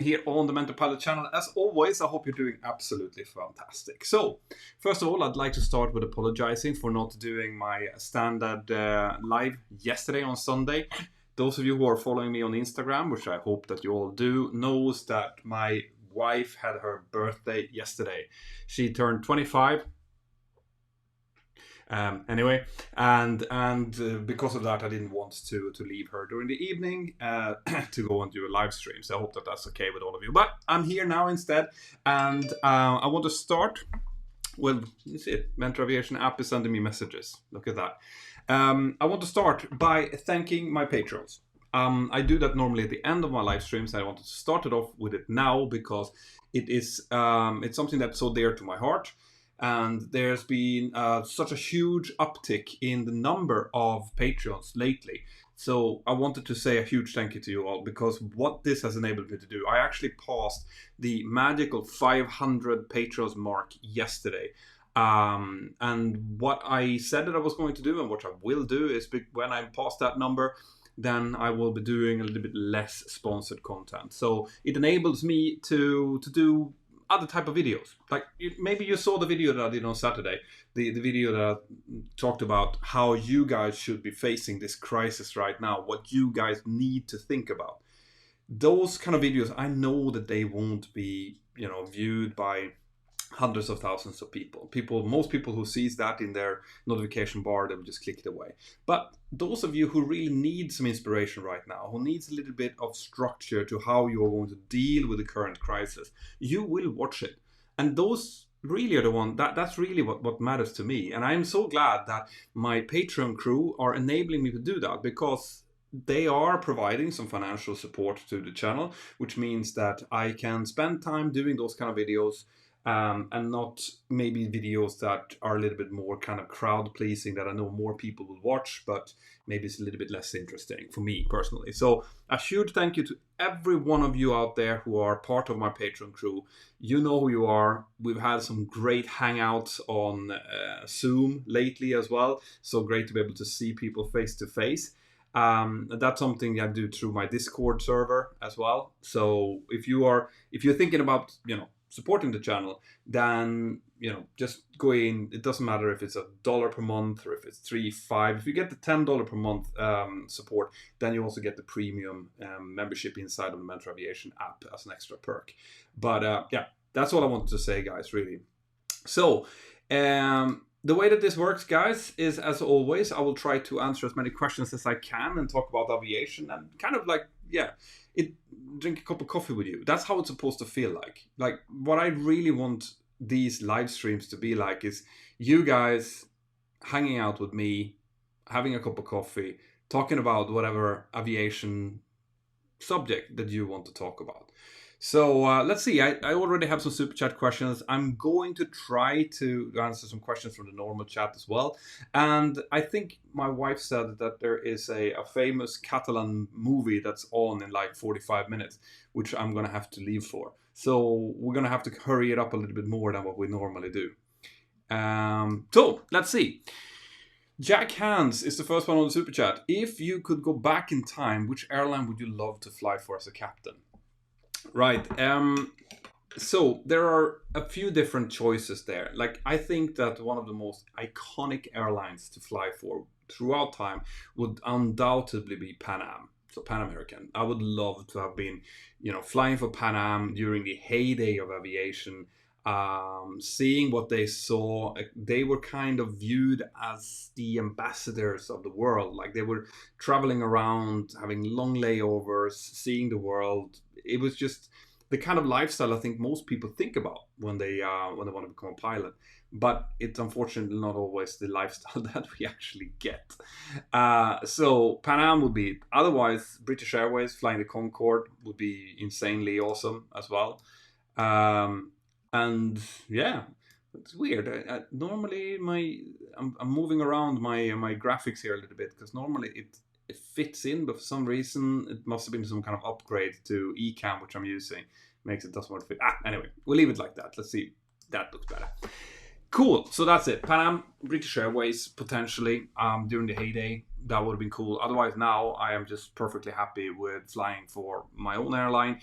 here on the Mentour Pilot channel. As always, I hope you're doing absolutely fantastic. So, first of all, I'd like to start with apologizing for not doing my standard live yesterday on Sunday. Those of you who are following me on Instagram, which I hope that you all do, knows that my wife had her birthday yesterday. She turned 25. Anyway, and because of that, I didn't want to leave her during the evening to go and do a live stream. So I hope that that's okay with all of you. But I'm here now instead, and I want to start with, you see it, Mentour Aviation app is sending me messages. Look at that. I want to start by thanking my patrons. I do that normally at the end of my live streams. I wanted to start it off with it now because it is it's something that's so dear to my heart. And there's been such a huge uptick in the number of Patreons lately. So I wanted to say a huge thank you to you all, because what this has enabled me to do, I actually passed the magical 500 Patreons mark yesterday. And what I said that I was going to do and what I will do is when I'm past that number, then I will be doing a little bit less sponsored content. So it enables me to do other type of videos. Like maybe you saw the video that I did on Saturday, the video that I talked about how you guys should be facing this crisis right now, what you guys need to think about. Those kind of videos, I know that they won't be, viewed by hundreds of thousands of people. Most people who sees that in their notification bar, they will just click it away. But those of you who really need some inspiration right now, who needs a little bit of structure to how you are going to deal with the current crisis, you will watch it. And those really are the one that's really what matters to me. And I'm so glad that my Patreon crew are enabling me to do that, because they are providing some financial support to the channel, which means that I can spend time doing those kind of videos. And not maybe videos that are a little bit more kind of crowd pleasing that I know more people will watch, but maybe it's a little bit less interesting for me personally. So a huge thank you to every one of you out there who are part of my Patreon crew. You know who you are. We've had some great hangouts on Zoom lately as well. So great to be able to see people face to face. That's something I do through my Discord server as well. So if you're thinking about, supporting the channel, then just go in. It doesn't matter if it's $1 per month or if it's $3, $5. If you get the $10 per month support, then you also get the premium membership inside of the Mentour Aviation app as an extra perk. But yeah, that's all I wanted to say, guys, really. So the way that this works, guys, is as always, I will try to answer as many questions as I can and talk about aviation and kind of like, drink a cup of coffee with you. That's how it's supposed to feel like. Like what I really want these live streams to be like is you guys hanging out with me, having a cup of coffee, talking about whatever aviation subject that you want to talk about. So let's see, I already have some super chat questions. I'm going to try to answer some questions from the normal chat as well. And I think my wife said that there is a famous Catalan movie that's on in like 45 minutes, which I'm going to have to leave for. So we're going to have to hurry it up a little bit more than what we normally do. So let's see. Jack Hans is the first one on the super chat. If you could go back in time, which airline would you love to fly for as a captain? Right. So there are a few different choices there. Like I think that one of the most iconic airlines to fly for throughout time would undoubtedly be Pan Am. So Pan American. I would love to have been, flying for Pan Am during the heyday of aviation. Seeing what they saw, they were kind of viewed as the ambassadors of the world. Like they were traveling around, having long layovers, seeing the world. It was just the kind of lifestyle I think most people think about when they want to become a pilot. But it's unfortunately not always the lifestyle that we actually get. So Pan Am would be. Otherwise, British Airways flying the Concorde would be insanely awesome as well. And yeah, it's weird. Normally, I'm moving around my graphics here a little bit because normally it fits in, but for some reason it must have been some kind of upgrade to Ecamm, which I'm using, makes it doesn't want to fit. Anyway, we'll leave it like that. Let's see. That looks better. Cool. So that's it. Pan Am, British Airways, potentially during the heyday. That would have been cool. Otherwise, now I am just perfectly happy with flying for my own airline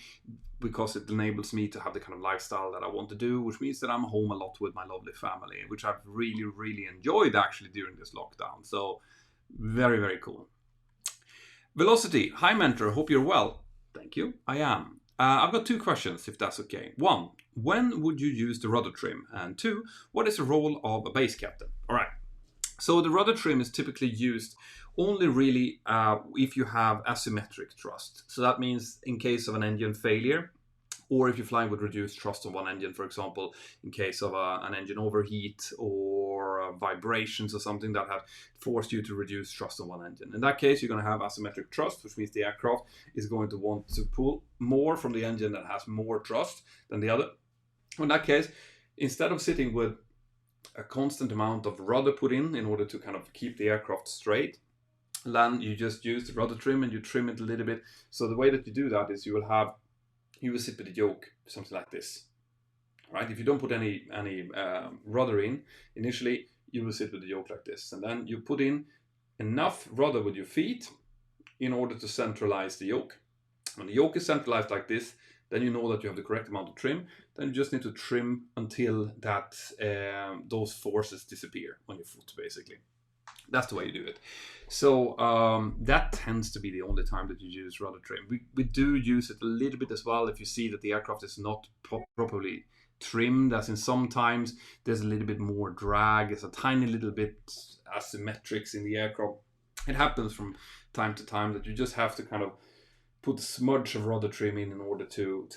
because it enables me to have the kind of lifestyle that I want to do, which means that I'm home a lot with my lovely family, which I've really, really enjoyed actually during this lockdown. So very, very cool. Velocity. Hi, Mentor. Hope you're well. Thank you. I am. I've got 2 questions, if that's okay. 1, when would you use the rudder trim? And 2, what is the role of a base captain? All right. So the rudder trim is typically used only really if you have asymmetric thrust. So that means in case of an engine failure, or if you're flying with reduced thrust on one engine, for example, in case of an engine overheat or vibrations or something that have forced you to reduce thrust on one engine. In that case, you're going to have asymmetric thrust, which means the aircraft is going to want to pull more from the engine that has more thrust than the other. In that case, instead of sitting with a constant amount of rudder put in order to kind of keep the aircraft straight, then you just use the rudder trim and you trim it a little bit. So the way that you do that is you will sit with the yoke, something like this, right? If you don't put any rudder in initially, you will sit with the yoke like this, and then you put in enough rudder with your feet in order to centralize the yoke. When the yoke is centralized like this, then you know that you have the correct amount of trim. Then you just need to trim until that those forces disappear on your foot, basically. That's the way you do it. So that tends to be the only time that you use rudder trim. We do use it a little bit as well if you see that the aircraft is not properly trimmed, as in sometimes there's a little bit more drag, there's a tiny little bit asymmetrics in the aircraft. It happens from time to time that you just have to kind of put a smudge of rudder trim in order to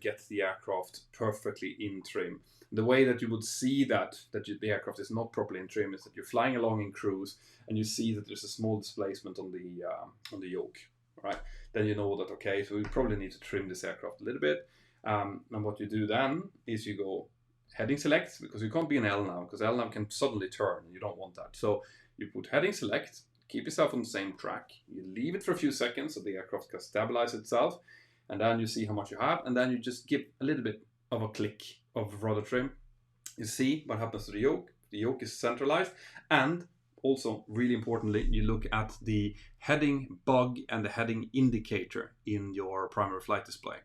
get the aircraft perfectly in trim. The way that you would see that the aircraft is not properly in trim is that you're flying along in cruise and you see that there's a small displacement on the yoke, right? Then you know that, okay, so we probably need to trim this aircraft a little bit. And what you do then is you go heading select, because you can't be in LNAV, because LNAV can suddenly turn and you don't want that. So you put heading select, keep yourself on the same track, you leave it for a few seconds so the aircraft can stabilize itself, and then you see how much you have, and then you just give a little bit of a click of rudder trim. You see what happens to the yoke. The yoke is centralized, and also really importantly, you look at the heading bug and the heading indicator in your primary flight display.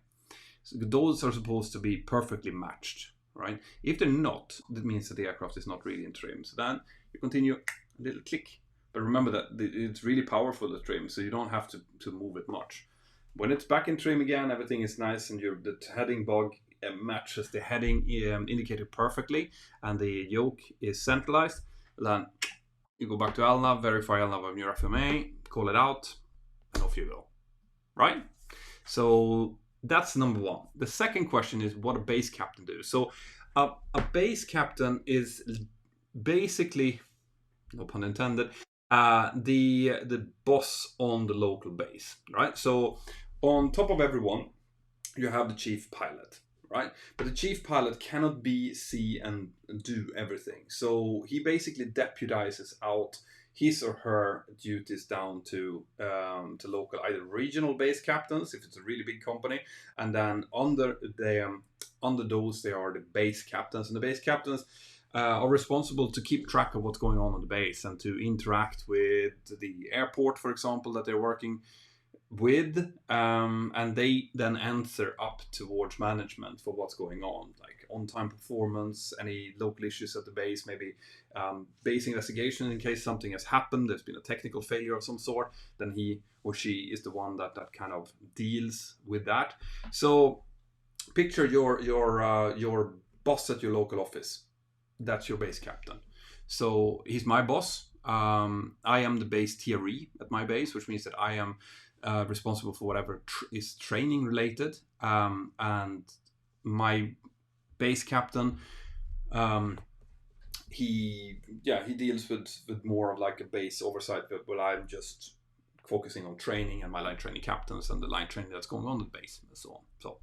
So those are supposed to be perfectly matched, right? If they're not, that means that the aircraft is not really in trim. So then you continue a little click. But remember that it's really powerful, the trim, so you don't have to move it much. When it's back in trim again, everything is nice, and the heading bug matches the heading indicator perfectly, and the yoke is centralized. Then you go back to LNAV, verify LNAV on your FMA, call it out, and off you go. Right? So that's number 1. The second question is what a base captain do. So a base captain is basically, no pun intended, the boss on the local base, right? So on top of everyone, you have the chief pilot, right? But the chief pilot cannot see and do everything. So he basically deputizes out his or her duties down to local, either regional base captains, if it's a really big company, and then under those, they are the base captains, and the base captains are responsible to keep track of what's going on the base and to interact with the airport, for example, that they're working with, and they then answer up towards management for what's going on, like on-time performance, any local issues at the base, maybe base investigation in case something has happened, there's been a technical failure of some sort, then he or she is the one that kind of deals with that. So picture your boss at your local office. That's your base captain. So he's my boss. I am the base TRE at my base, which means that I am responsible for whatever is training related. And my base captain, he deals with more of like a base oversight, but I'm just focusing on training and my line training captains and the line training that's going on at the base and so on. So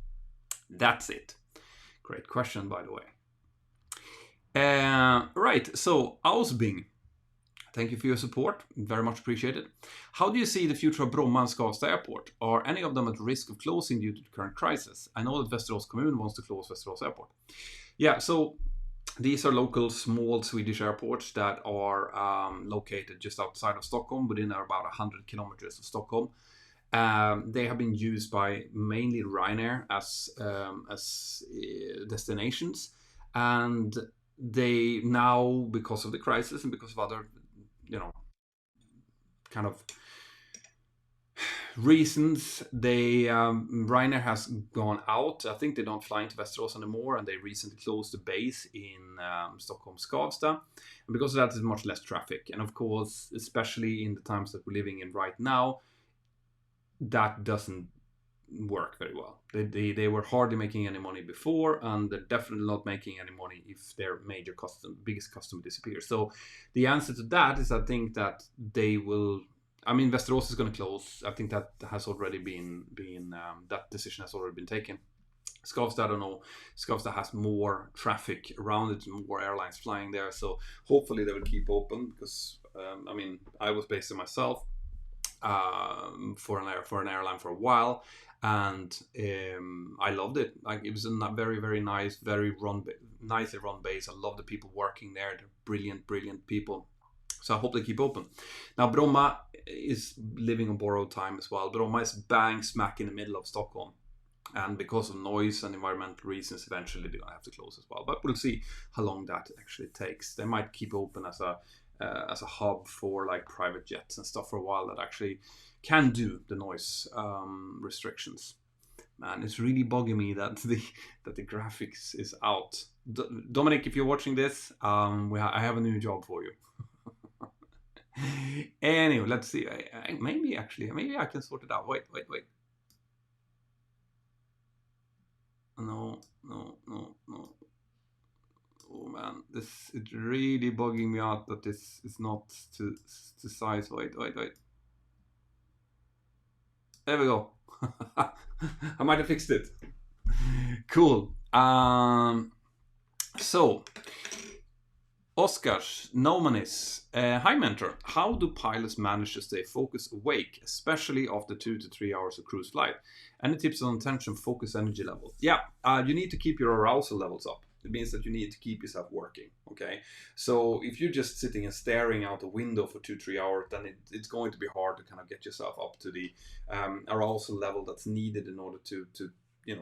that's it. Great question, by the way. Right, so Ausbing, thank you for your support, very much appreciated. How do you see the future of Bromma and Skavsta Airport? Are any of them at risk of closing due to the current crisis? I know that Västerås Kommun wants to close Västerås Airport. Yeah, so These are local small Swedish airports that are located just outside of Stockholm, within about 100 kilometers of Stockholm. They have been used by mainly Ryanair as destinations, and they now, because of the crisis and because of other, kind of reasons, they Ryanair has gone out. I think they don't fly into Västerås anymore, and they recently closed the base in Stockholm Skavsta, and because of that, there's much less traffic. And of course, especially in the times that we're living in right now, that doesn't work very well. They were hardly making any money before, and they're definitely not making any money if their biggest customer disappears. So the answer to that is, I think that they will. I mean, Västerås is going to close. I think that has already been that decision has already been taken. Skavsta, I don't know. Skavsta has more traffic around it, more airlines flying there. So hopefully they will keep open, because I mean, I was based in myself for an airline for a while, and I loved it. Like, it was a very, very nice, nicely run base. I love the people working there. They're brilliant people. So I hope they keep open. Now, Bromma is living on borrowed time as well. Bromma is bang smack in the middle of Stockholm. And because of noise and environmental reasons, eventually they're going to have to close as well. But we'll see how long that actually takes. They might keep open as a hub for like private jets and stuff for a while, that actually can do the noise restrictions. Man, it's really bugging me that the graphics is out. Dominic, if you're watching this, I have a new job for you. Anyway, let's see. Maybe I can sort it out. Wait. No. Oh man, it's really bugging me out that this is not to size. Wait. There we go. I might have fixed it. Cool. So Oscars Nomanis. Hi Mentor. How do pilots manage to stay focused awake, especially after 2 to 3 hours of cruise flight? Any tips on attention, focus, energy levels? Yeah, you need to keep your arousal levels up. It means that you need to keep yourself working. Okay, so if you're just sitting and staring out the window for 2-3 hours, then it's going to be hard to kind of get yourself up to the arousal level that's needed in order to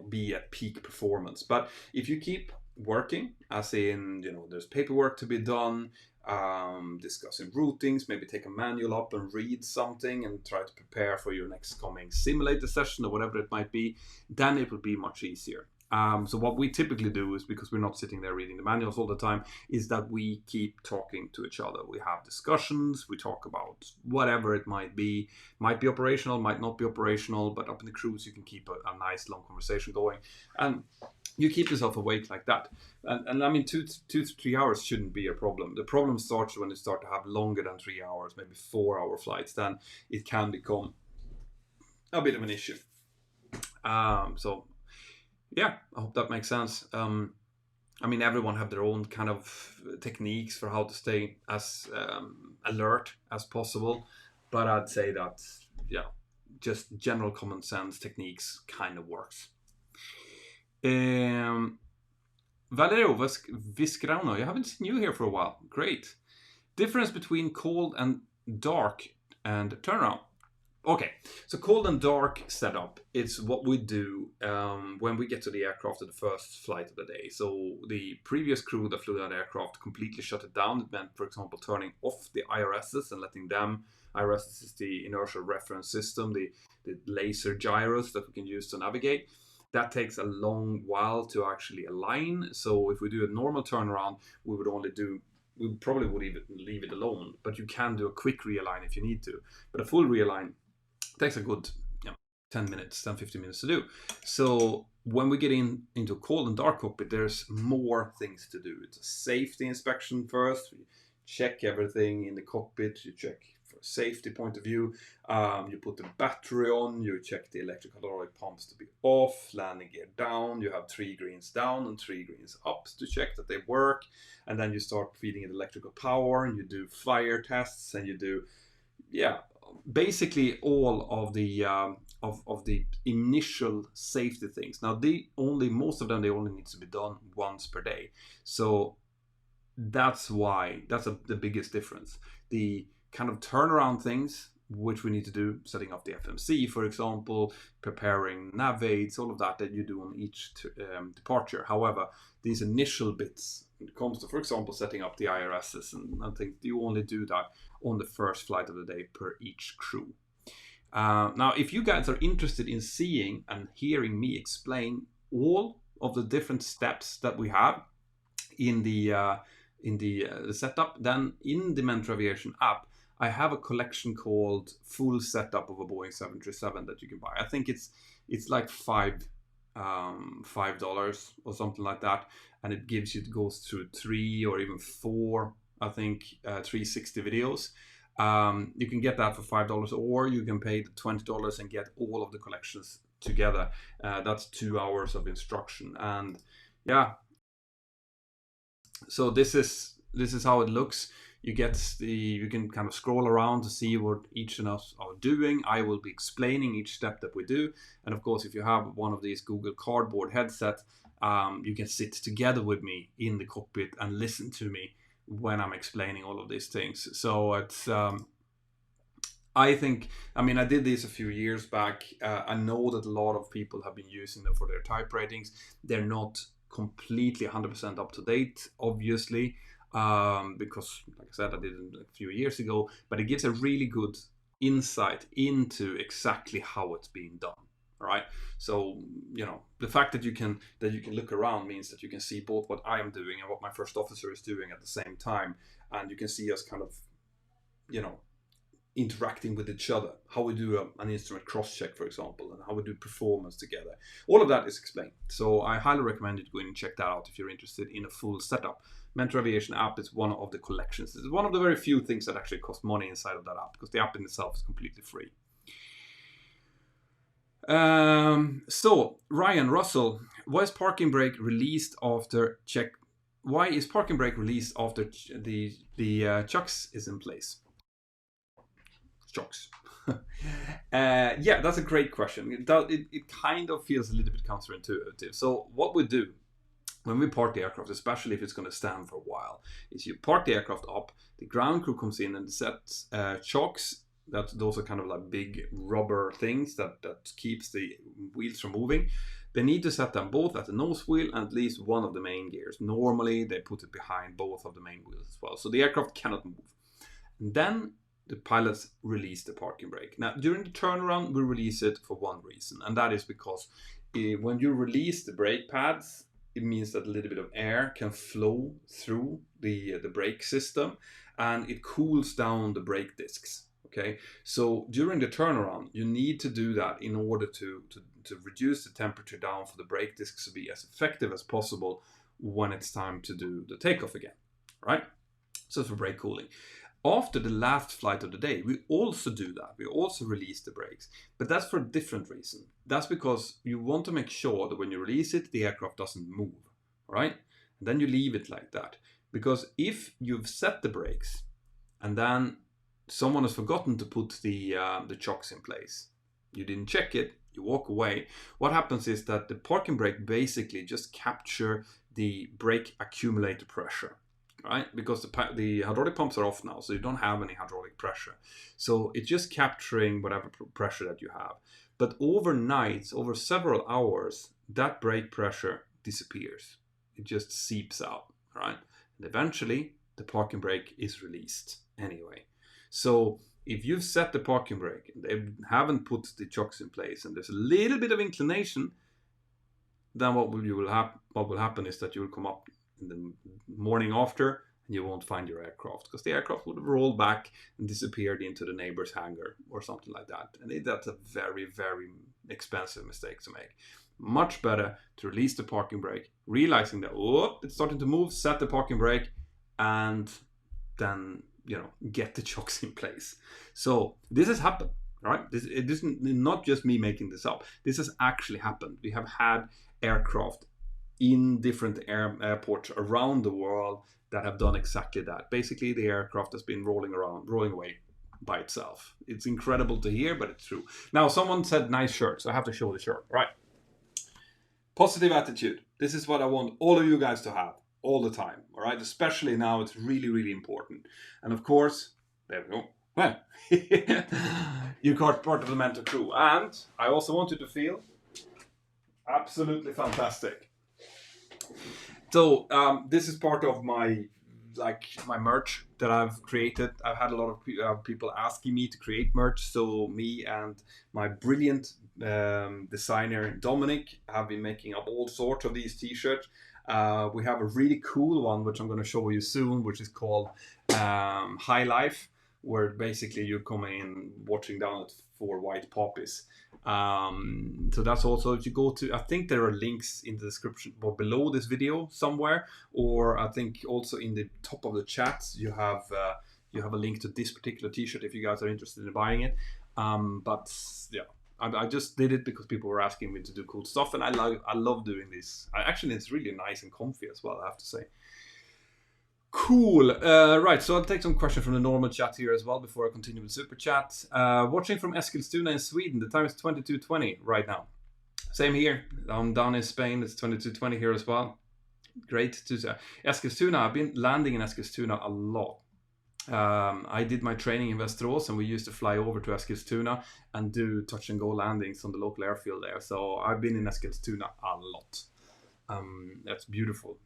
be at peak performance. But if you keep working, as in, there's paperwork to be done, discussing routings, maybe take a manual up and read something and try to prepare for your next coming simulator session or whatever it might be, then it will be much easier. So what we typically do is, because we're not sitting there reading the manuals all the time, is that we keep talking to each other. We have discussions, we talk about whatever it might be operational, might not be operational, but up in the cruise you can keep a nice long conversation going, and you keep yourself awake like that. And I mean, 2 to 3 hours shouldn't be a problem. The problem starts when you start to have longer than 3 hours, maybe 4-hour flights. Then it can become a bit of an issue. So yeah, I hope that makes sense. I mean, everyone have their own kind of techniques for how to stay as alert as possible, but I'd say that, just general common sense techniques kind of works. Valerio Viscarano, I haven't seen you here for a while. Great. Difference between cold and dark and turnaround. Okay, so cold and dark setup, it's what we do when we get to the aircraft at the first flight of the day. So the previous crew that flew that aircraft completely shut it down. It meant, for example, turning off the IRSs and letting them. IRSs is the inertial reference system, the laser gyros that we can use to navigate. That takes a long while to actually align. So if we do a normal turnaround, we probably would even leave it alone. But you can do a quick realign if you need to. But a full realign takes a good 10 minutes, 10-15 minutes to do. So when we get into cold and dark cockpit, there's more things to do. It's a safety inspection first. You check everything in the cockpit. You check for a safety point of view. You put the battery on. You check the electrical hydraulic pumps to be off. Landing gear down. You have 3 greens down and 3 greens up to check that they work. And then you start feeding it electrical power, and you do fire tests, and you do basically all of the of the initial safety things. Now most of them, they only need to be done once per day. So that's the biggest difference. The kind of turnaround things which we need to do, setting up the FMC, for example, preparing nav aids, all of that you do on each departure. However, these initial bits, when it comes to, for example, setting up the IRSs and things, you only do that on the first flight of the day per each crew. Now, if you guys are interested in seeing and hearing me explain all of the different steps that we have in the setup, then in the Mentour Aviation app, I have a collection called Full Setup of a Boeing 737 that you can buy. I think it's like $5 or something like that, and it goes through 3 or even 4, I think, 360 videos. You can get that for $5, or you can pay the $20 and get all of the collections together. That's 2 hours of instruction, and yeah. So this is how it looks. You can kind of scroll around to see what each of us are doing. I will be explaining each step that we do, and of course, if you have one of these Google Cardboard headsets, you can sit together with me in the cockpit and listen to me when I'm explaining all of these things. So it's I did this a few years back. I know that a lot of people have been using them for their type ratings. They're not completely 100% up to date, obviously, because, like I said, I did it a few years ago, but it gives a really good insight into exactly how it's being done. All right. So, the fact that you can look around means that you can see both what I am doing and what my first officer is doing at the same time, and you can see us kind of, interacting with each other, how we do an instrument cross-check, for example, and how we do performance together. All of that is explained. So I highly recommend you to go in and check that out if you're interested in a full setup. Mentour Aviation app is one of the collections. It's one of the very few things that actually cost money inside of that app, because the app in itself is completely free. So Ryan Russell, why is parking brake released after check? Why is parking brake released after the chucks is in place? Chocks. Yeah, that's a great question. It kind of feels a little bit counterintuitive. So what we do when we park the aircraft, especially if it's going to stand for a while, is you park the aircraft up, the ground crew comes in and sets chocks. Those are kind of like big rubber things that keeps the wheels from moving. They need to set them both at the nose wheel and at least one of the main gears. Normally, they put it behind both of the main wheels as well, so the aircraft cannot move. And then the pilots release the parking brake. Now, during the turnaround, we release it for one reason, and that is because when you release the brake pads, it means that a little bit of air can flow through the brake system, and it cools down the brake discs. Okay, so during the turnaround, you need to do that in order to reduce the temperature down for the brake discs to be as effective as possible when it's time to do the takeoff again, right? So for brake cooling. After the last flight of the day, we also do that. We also release the brakes, but that's for a different reason. That's because you want to make sure that when you release it, the aircraft doesn't move, right? And then you leave it like that. Because if you've set the brakes and then someone has forgotten to put the chocks in place, you didn't check it, you walk away, what happens is that the parking brake basically just capture the brake accumulator pressure. Right, because the hydraulic pumps are off now, so you don't have any hydraulic pressure. So it's just capturing whatever pressure that you have. But overnight, over several hours, that brake pressure disappears. It just seeps out, right? And eventually, the parking brake is released anyway. So if you've set the parking brake and they haven't put the chocks in place, and there's a little bit of inclination, then what will happen is that you will come up in the morning after, and you won't find your aircraft, because the aircraft would have rolled back and disappeared into the neighbor's hangar or something like that. And that's a very, very expensive mistake to make. Much better to release the parking brake, realizing that it's starting to move, set the parking brake, and then get the chocks in place. So this has happened, right? This isn't not just me making this up. This has actually happened. We have had aircraft in different airports around the world that have done exactly that. Basically, the aircraft has been rolling away by itself. It's incredible to hear, but it's true. Now, someone said nice shirt, so I have to show the shirt. Right. Positive attitude. This is what I want all of you guys to have. all the time. All right, especially now, it's really, really important. And of course, there we go. Well, you're part of the Mentour crew, and I also want you to feel absolutely fantastic. So this is part of my merch that I've created. I've had a lot of people asking me to create merch. So me and my brilliant designer Dominic have been making up all sorts of these T-shirts. We have a really cool one which I'm going to show you soon, which is called High Life, where basically you're coming in watching down at 4 white poppies. So that's also, if you go to, I think there are links in the description or below this video somewhere, or I think also in the top of the chat you have a link to this particular T-shirt if you guys are interested in buying it. But yeah, I just did it because people were asking me to do cool stuff, and I love doing this. Actually, it's really nice and comfy as well, I have to say. Cool. Right, so I'll take some questions from the normal chat here as well before I continue with Super Chat. Watching from Eskilstuna in Sweden. The time is 22:20 right now. Same here. I'm down in Spain. It's 22:20 here as well. Great to see. Eskilstuna. I've been landing in Eskilstuna a lot. I did my training in Västerås, and we used to fly over to Eskilstuna and do touch and go landings on the local airfield there. So I've been in Eskilstuna a lot. That's beautiful.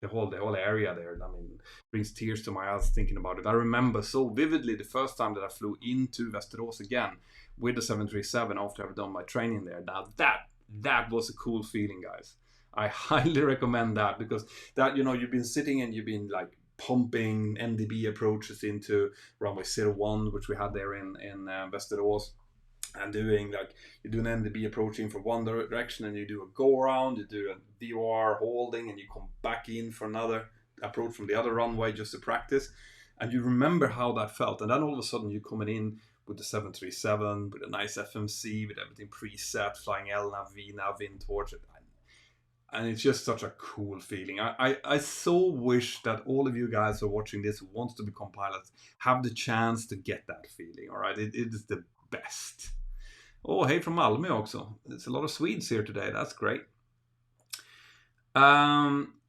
The whole area there, I mean, brings tears to my eyes thinking about it. I remember so vividly the first time that I flew into Västerås again with the 737 after I've done my training there. Now that was a cool feeling, guys. I highly recommend that, because that, you know, you've been sitting and you've been like pumping NDB approaches into runway 01, which we had there in Västerås. And doing like, you do an NDB approaching from one direction, and you do a go around, you do a VOR holding, and you come back in for another approach from the other runway just to practice. And you remember how that felt. And then all of a sudden you're coming in with the 737 with a nice FMC, with everything preset, flying LNAV, VNAV in towards it. And it's just such a cool feeling. I so wish that all of you guys who are watching this, who wants to become pilots, have the chance to get that feeling. All right, it is the best. Oh, hey from Malmö also. There's a lot of Swedes here today. That's great.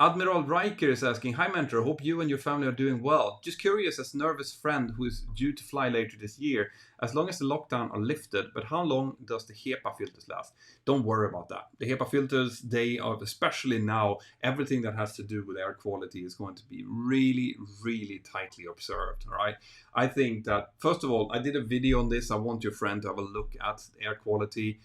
Admiral Riker is asking, hi Mentor, hope you and your family are doing well. Just curious, as nervous friend who is due to fly later this year, as long as the lockdown are lifted, but how long does the HEPA filters last? Don't worry about that. The HEPA filters, they are, especially now, everything that has to do with air quality is going to be really, really tightly observed, all right? I think that, first of all, I did a video on this. I want your friend to have a look at air quality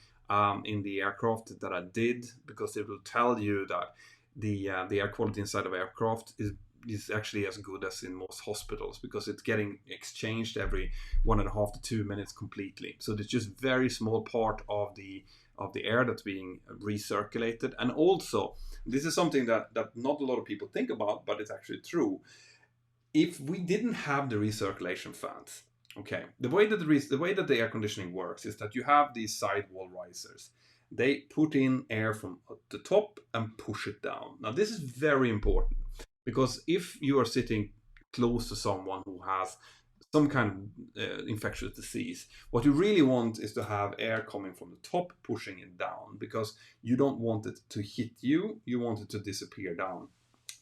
in the aircraft that I did, because it will tell you that the air quality inside of aircraft is actually as good as in most hospitals, because it's getting exchanged every 1.5 to 2 minutes completely. So it's just very small part of the air that's being recirculated. And also, this is something that not a lot of people think about, but it's actually true. If we didn't have the recirculation fans, okay, the way that the air conditioning works is that you have these sidewall risers. They put in air from the top and push it down. Now, this is very important, because if you are sitting close to someone who has some kind of infectious disease, what you really want is to have air coming from the top, pushing it down, because you don't want it to hit you, you want it to disappear down.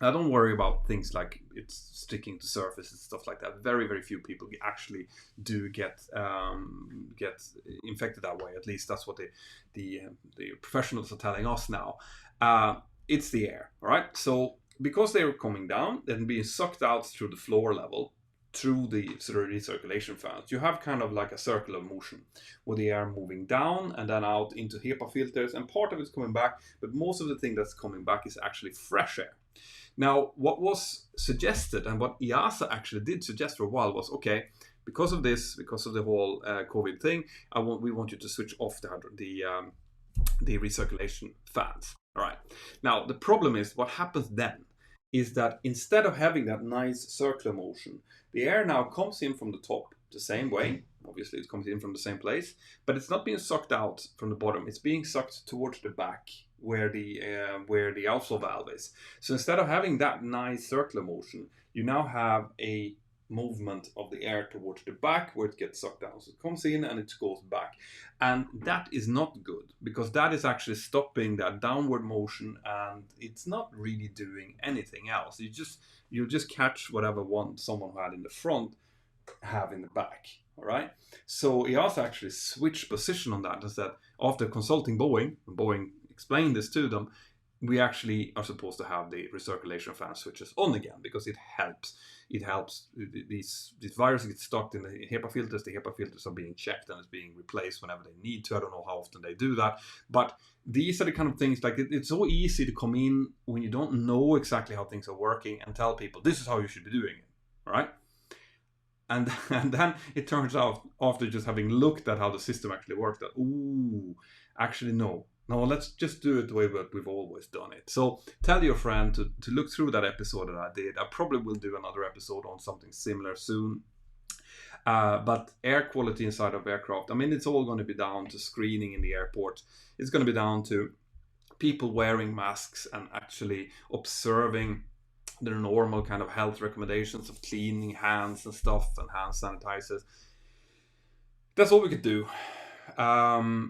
Now, don't worry about things like it's sticking to surface and stuff like that. Very, very few people actually do get infected that way. At least that's what the professionals are telling us now. It's the air, all right? So because they're coming down and being sucked out through the floor level, through the sort of recirculation fans, you have kind of like a circular motion with the air moving down and then out into HEPA filters, and part of it's coming back, but most of the thing that's coming back is actually fresh air. Now, what was suggested, and what EASA actually did suggest for a while, was, okay, because of this, because of the whole COVID thing, we want you to switch off the recirculation fans. All right. Now, the problem is, what happens then is that instead of having that nice circular motion, the air now comes in from the top the same way. Obviously, it comes in from the same place, but it's not being sucked out from the bottom. It's being sucked towards the back, where the outflow valve is. So instead of having that nice circular motion, you now have a movement of the air towards the back where it gets sucked down. So it comes in and it goes back. And that is not good, because that is actually stopping that downward motion, and it's not really doing anything else. You just catch whatever one someone who had in the front have in the back. All right. So he also actually switched position on that. Is that after consulting Boeing explained this to them, we actually are supposed to have the recirculation fan switches on again, because it helps. It helps these viruses get stuck in the HEPA filters. The HEPA filters are being checked and is being replaced whenever they need to. I don't know how often they do that, but these are the kind of things, like it's so easy to come in when you don't know exactly how things are working and tell people this is how you should be doing it. All right. And then it turns out, after just having looked at how the system actually works, that, actually no, let's just do it the way that we've always done it. So tell your friend to look through that episode that I did. I probably will do another episode on something similar soon. But air quality inside of aircraft, I mean, it's all going to be down to screening in the airport. It's going to be down to people wearing masks and actually observing the normal kind of health recommendations of cleaning hands and stuff, and hand sanitizers. That's all we could do.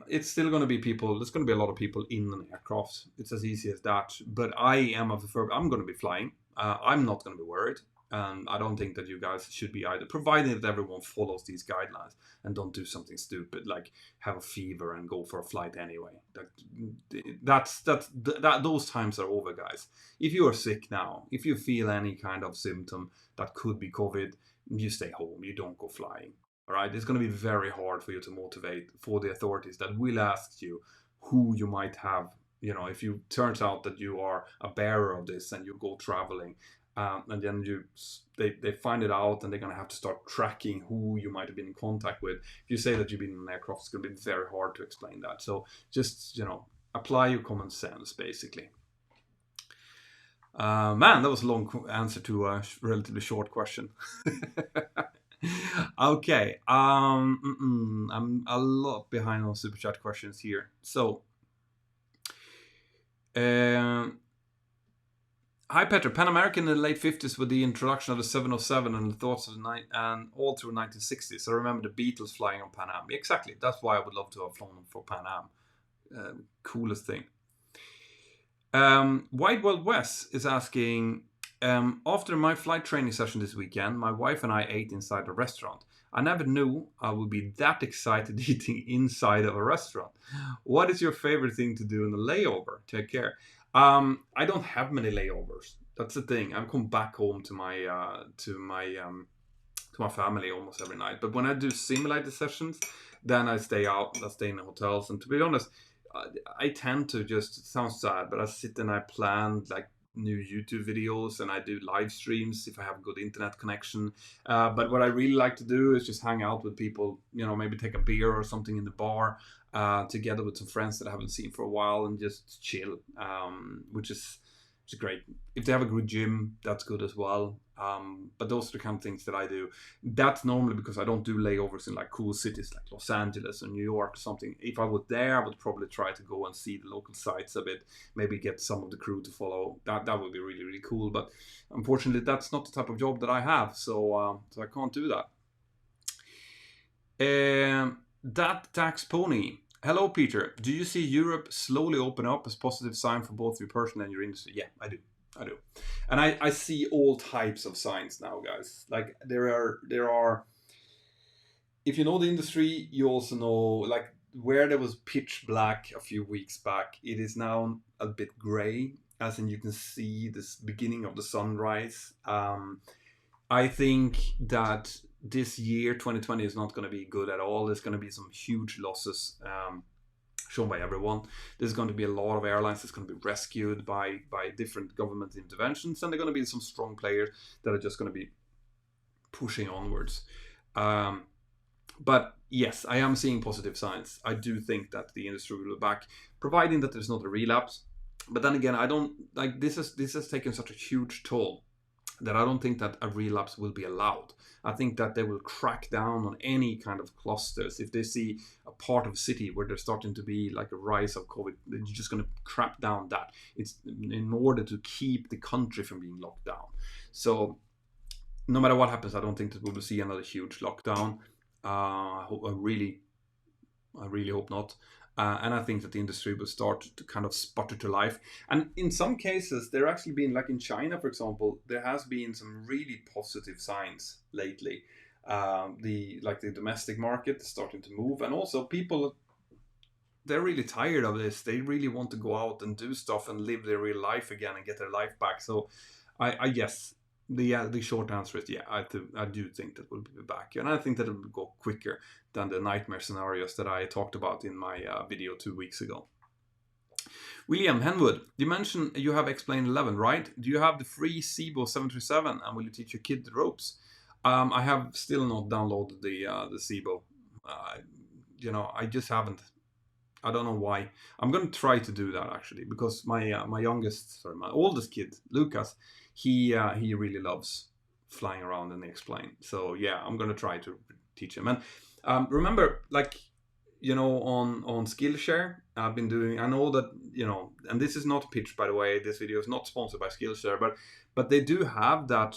It's still going to be people. There's going to be a lot of people in an aircraft. It's as easy as that. But I'm going to be flying. I'm not going to be worried. I don't think that you guys should be either, provided that everyone follows these guidelines and don't do something stupid like have a fever and go for a flight anyway. Those times are over, guys. If you are sick now, if you feel any kind of symptom that could be COVID, you stay home. You don't go flying. All right, it's going to be very hard for you to motivate for the authorities that will ask you who you might have. You know, if you turns out that you are a bearer of this and you go traveling, and then they find it out, and they're going to have to start tracking who you might have been in contact with. If you say that you've been in an aircraft, it's going to be very hard to explain that. So just, apply your common sense, basically. Man, that was a long answer to a relatively short question. Okay. I'm a lot behind on super chat questions here. So, hi Petra, Pan American in the late 50s with the introduction of the 707 and the thoughts of and all through 1960s. I remember the Beatles flying on Pan Am. Exactly, that's why I would love to have flown for Pan Am. Coolest thing. Wide World West is asking, after my flight training session this weekend, my wife and I ate inside a restaurant. I never knew I would be that excited eating inside of a restaurant. What is your favorite thing to do in the layover? Take care. I don't have many layovers. That's the thing. I come back home to my family almost every night. But when I do simulator sessions, then I stay out. I stay in the hotels. And to be honest, I tend to just, it sounds sad, but I sit and I plan like new YouTube videos, and I do live streams if I have a good internet connection. But what I really like to do is just hang out with people, maybe take a beer or something in the bar, together with some friends that I haven't seen for a while, and just chill, which is great. If they have a good gym, that's good as well. But those are the kind of things that I do. That's normally because I don't do layovers in like cool cities like Los Angeles or New York or something. If I was there, I would probably try to go and see the local sites a bit, maybe get some of the crew to follow. That would be really, really cool. But unfortunately, that's not the type of job that I have, so I can't do that. That tax pony. Hello, Peter. Do you see Europe slowly open up as positive sign for both your person and your industry? Yeah, I do. And I see all types of signs now, guys. Like there are, if you know the industry, you also know, like where there was pitch black a few weeks back, it is now a bit gray, as in you can see this beginning of the sunrise. I think that this year, 2020, is not going to be good at all. There's going to be some huge losses shown by everyone. There's going to be a lot of airlines that's going to be rescued by different government interventions, and there are going to be some strong players that are just going to be pushing onwards. But yes, I am seeing positive signs. I do think that the industry will be back, providing that there's not a relapse. But then again, I don't like this has taken such a huge toll that I don't think that a relapse will be allowed. I think that they will crack down on any kind of clusters. If they see a part of a city where there's starting to be like a rise of COVID, they're just going to crap down that. It's in order to keep the country from being locked down. So no matter what happens, I don't think that we will see another huge lockdown. I really hope not. And I think that the industry will start to kind of sputter to life. And in some cases, there actually been, like in China, for example, there has been some really positive signs lately. The domestic market is starting to move, and also people, they're really tired of this. They really want to go out and do stuff and live their real life again and get their life back. So, I guess the short answer is yeah. I do think that we'll be back, and I think that it will go quicker than the nightmare scenarios that I talked about in my video 2 weeks ago. William Henwood, you mentioned you have Explain 11, right? Do you have the free SIBO 737, and will you teach your kid the ropes? I have still not downloaded the SIBO. I just haven't. I don't know why. I'm gonna try to do that actually, because my oldest kid, Lucas, he really loves flying around in the Explain. So yeah, I'm gonna try to teach him. And remember, like, on Skillshare, I've been doing. I know that, and this is not a pitch, by the way. This video is not sponsored by Skillshare, but they do have that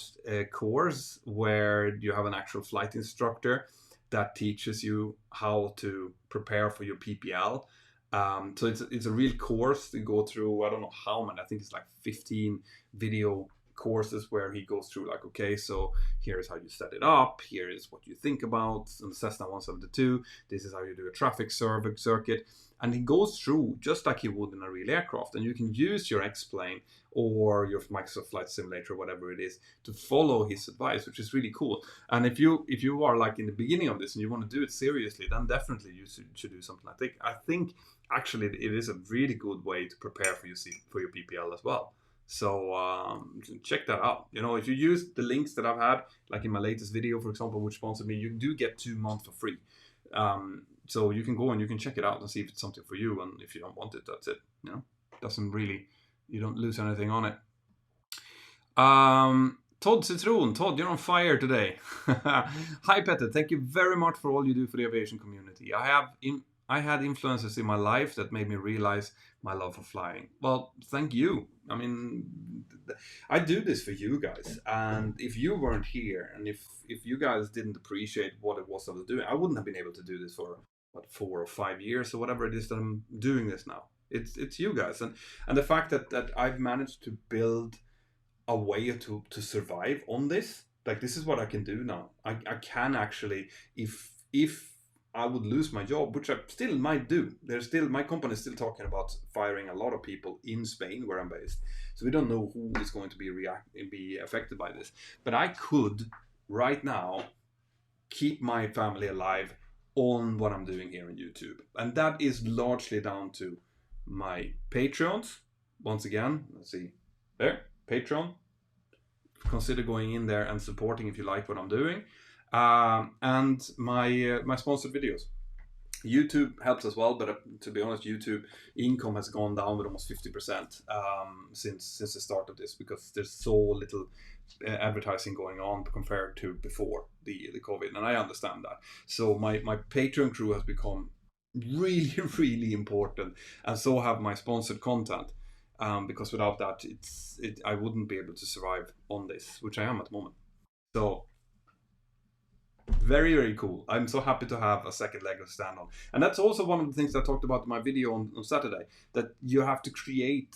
course where you have an actual flight instructor that teaches you how to prepare for your PPL. So it's a real course to go through. I don't know how many. I think it's like 15 video courses where he goes through, like, okay, so here's how you set it up. Here is what you think about on the Cessna 172. This is how you do a traffic circuit. And he goes through just like he would in a real aircraft. And you can use your X-Plane or your Microsoft Flight Simulator, whatever it is, to follow his advice, which is really cool. And if you are like in the beginning of this and you want to do it seriously, then definitely you should do something like that. I think actually it is a really good way to prepare for your PPL as well. So check that out. If you use the links that I've had, like in my latest video, for example, which sponsored me, you do get 2 months for free. So you can go and you can check it out and see if it's something for you. And if you don't want it, that's it. You don't lose anything on it. Todd Citron, Todd, you're on fire today. Hi, Pettit. Thank you very much for all you do for the aviation community. I had influences in my life that made me realize my love for flying. Well, thank you. I mean, I do this for you guys. And if you weren't here, and if you guys didn't appreciate what it was I was doing, I wouldn't have been able to do this for, 4 or 5 years or whatever it is that I'm doing this now. It's you guys. And the fact that I've managed to build a way to survive on this. Like, this is what I can do now. I can actually, if I would lose my job, which I still might do. My company is still talking about firing a lot of people in Spain, where I'm based. So we don't know who is going to be affected by this. But I could right now keep my family alive on what I'm doing here on YouTube, and that is largely down to my Patreons. Once again, let's see there, Patreon. Consider going in there and supporting if you like what I'm doing. And my sponsored videos. YouTube helps as well, but to be honest, YouTube income has gone down with almost 50% since the start of this, because there's so little advertising going on compared to before the COVID, and I understand that. So my Patreon crew has become really, really important, and so have my sponsored content. Because without that, I wouldn't be able to survive on this, which I am at the moment. So very, very cool. I'm so happy to have a second leg to stand on. And that's also one of the things I talked about in my video on Saturday, that you have to create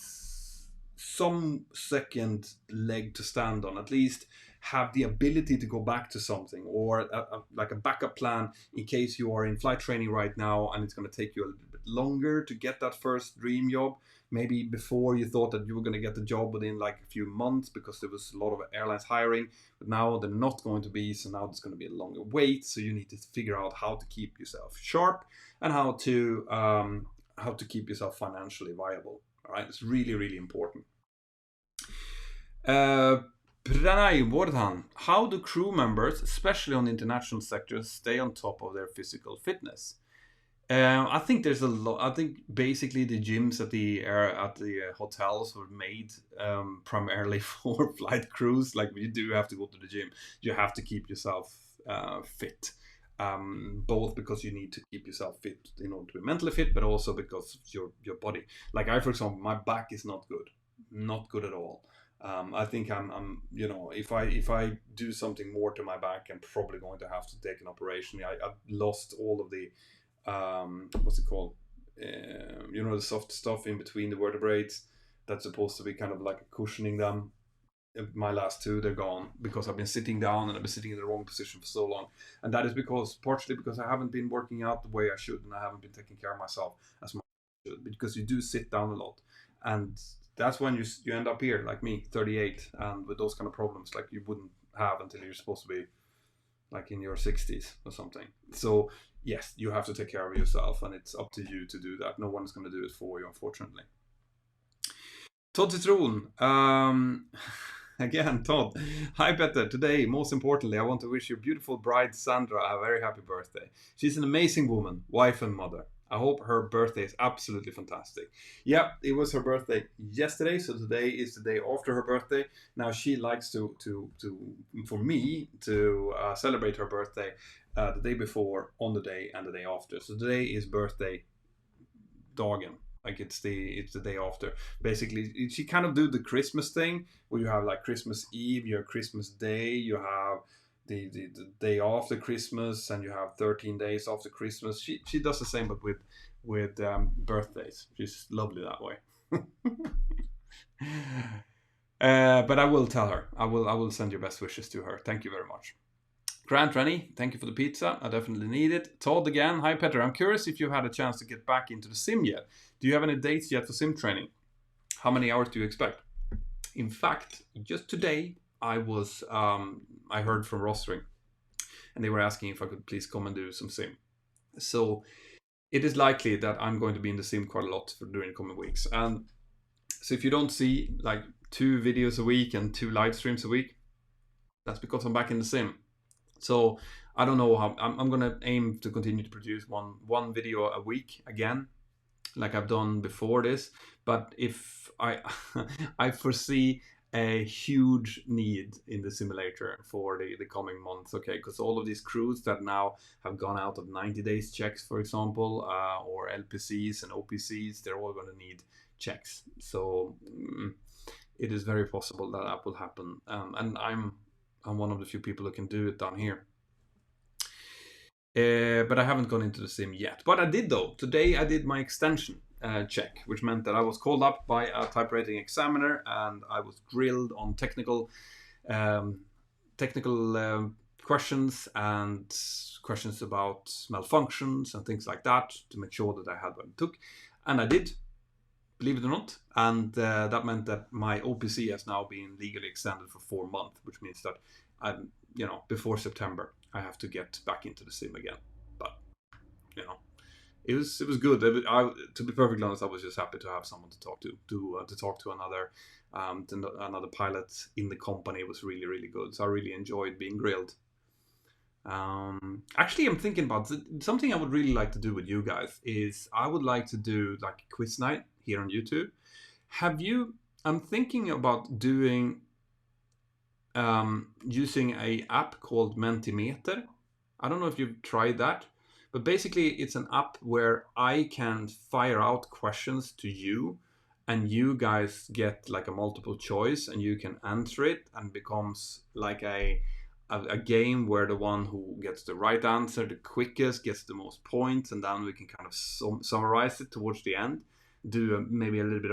some second leg to stand on, at least have the ability to go back to something, or like a backup plan in case you are in flight training right now and it's going to take you a little bit longer to get that first dream job. Maybe before you thought that you were going to get the job within like a few months because there was a lot of airlines hiring, but now they're not going to be, so now there's going to be a longer wait. So you need to figure out how to keep yourself sharp and how to keep yourself financially viable. All right, it's really, really important. Pranay Wardhan, how do crew members, especially on the international sectors, stay on top of their physical fitness? I think there's a lot. I think basically the gyms at the hotels were made primarily for flight crews. Like, you do have to go to the gym. You have to keep yourself fit, both because you need to keep yourself fit in order to be mentally fit, but also because of your body. Like, for example, my back is not good at all. I think you know, if I do something more to my back, I'm probably going to have to take an operation. I've lost all of the what's it called? You know, the soft stuff in between the vertebrae that's supposed to be kind of like cushioning them. My last two, they're gone because I've been sitting down and I've been sitting in the wrong position for so long, and that is because partially because I haven't been working out the way I should, and I haven't been taking care of myself as much as I should, because you do sit down a lot, and that's when you end up here like me, 38, and with those kind of problems like you wouldn't have until you're supposed to be like in your 60s or something. So yes, you have to take care of yourself, and it's up to you to do that. No one is going to do it for you, unfortunately. Todd Citron. Again, Todd. Hi, Petter. Today, most importantly, I want to wish your beautiful bride, Sandra, a very happy birthday. She's an amazing woman, wife and mother. I hope her birthday is absolutely fantastic. Yeah, it was her birthday yesterday, so today is the day after her birthday. Now, she likes to for me, to celebrate her birthday the day before, on the day, and the day after. So today is birthday dagen, like it's the day after. Basically, she kind of do the Christmas thing where you have like Christmas Eve, you have Christmas Day, you have the day after Christmas, and you have 13 days after Christmas. She does the same, but with birthdays. She's lovely that way. But I will tell her. I will send your best wishes to her. Thank you very much. Grant Rennie, thank you for the pizza. I definitely need it. Todd again. Hi, Petra. I'm curious if you've had a chance to get back into the sim yet. Do you have any dates yet for sim training? How many hours do you expect? In fact, just today, I heard from Rostering, and they were asking if I could please come and do some sim. So it is likely that I'm going to be in the sim quite a lot during the coming weeks. And so if you don't see like 2 videos a week and 2 live streams a week, that's because I'm back in the sim. So I don't know how I'm going to aim to continue to produce one video a week again, like I've done before this. But if I foresee a huge need in the simulator for the coming months, okay, because all of these crews that now have gone out of 90 days checks, for example, or LPCs and OPCs, they're all going to need checks. So it is very possible that will happen, and I'm one of the few people who can do it down here. But I haven't gone into the sim yet. But I did though. Today I did my extension check, which meant that I was called up by a type rating examiner and I was grilled on technical questions and questions about malfunctions and things like that to make sure that I had what it took. And I did, believe it or not. And that meant that my OPC has now been legally extended for 4 months, which means that before September, I have to get back into the sim again. But it was good. To be perfectly honest, I was just happy to have someone to talk to another pilot in the company. It was really, really good. So I really enjoyed being grilled. Actually, I'm thinking about something I would really like to do with you guys. Is I would like to do like a quiz night here on YouTube. I'm thinking about doing using a app called Mentimeter. I don't know if you've tried that, but basically it's an app where I can fire out questions to you, and you guys get like a multiple choice, and you can answer it, and becomes like a game where the one who gets the right answer the quickest gets the most points, and then we can kind of summarize it towards the end, do maybe a little bit